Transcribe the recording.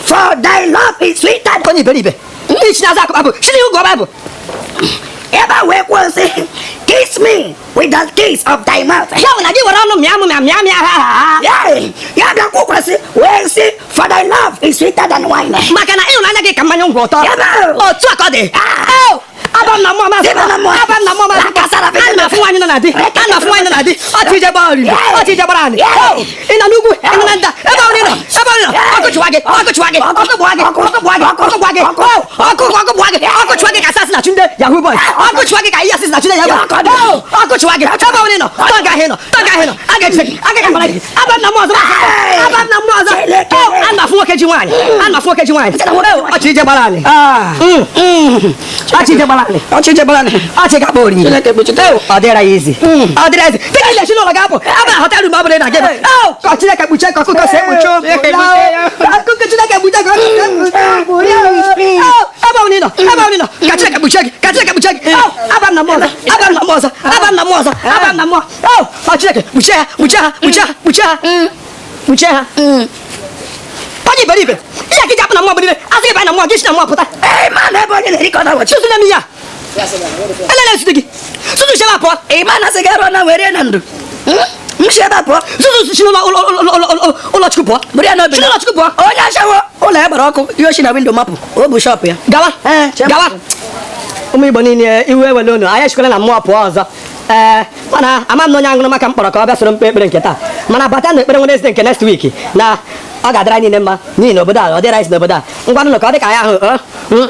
For thy love is sweeter. Koni believe. Nishina za ko shini ugo Bible. Ever wake will say, kiss me with the kiss of thy mouth. Ya una gi wora no miamu ha. Ya da ko kwasi, we say for thy love is sweeter than wine. Maka na ina anya gi kamanyo ngoto. O tu akode. Oh, abam na mama. Abam na mama. Ana fu wanyu na di. Ana fu wanyu na di. O ti je bari. O ti je barani. Oh, ina nugu, ina nanda. Eba oni no. Eba oni no. Ako chuage. Ako chuage. Ako buage. Ako buage. Ako buage. Ako buage. Ako chuage ka sasa na chunde. Yahoo boy. Ako chuage ka iya sasa na chunde Yahoo. Oh, ako chuage. Eba oni no. Tanga heno. Tanga heno. Aga cheki. Aga kamala. Abam na moza. Abam na moza. Oh, ana fu keji wani. Ana fu keji wani. Oh, o ti je barani. Achi je balani. Achi je balani. Achi ka bori. Chile ke buchite. Adera easy. Adera easy. Teki le shino lagapo. Aba hotel mba bole na gebe. Oh, ko chile ke buche ko ko se bucho. Ko ko chile ke buche ko. Oh, aba unino. Aba unino. Ka chile ke buche. Ka chile ke buche. Oh, aba na moza. Aba na moza. Aba na moza. Aba na mo. Oh, ka chile ke buche. Buche. Buche. Buche. Buche. Pani believe. Iya ki japu na mo believe. Asi ba na mo gishi na mo puta. Eh man, e bo ni ko na wo. Susu na miya. Elele sutigi. Susu sheba po. E man na segero na were na ndu. Msheba po. Susu shino na ulo chupo. Buri na bi. Shino na chupo. Onya shawo. Ola e baroko. Yo shi na window map. O bu shop ya. Gawa. Gawa. Umi boni ni iwe wele no. Aya shikola na mo po ozo. Mana amam no nyangunu maka mkporo ka obia soro mkpekpere nke taa. Mana bata na ekpere Wednesday nke next week na ọ ga-adịra anyị mma n'ihi na obodo a ọ dịra isi n'obodo a ngwanụ ka ọ dị ka ya ahụ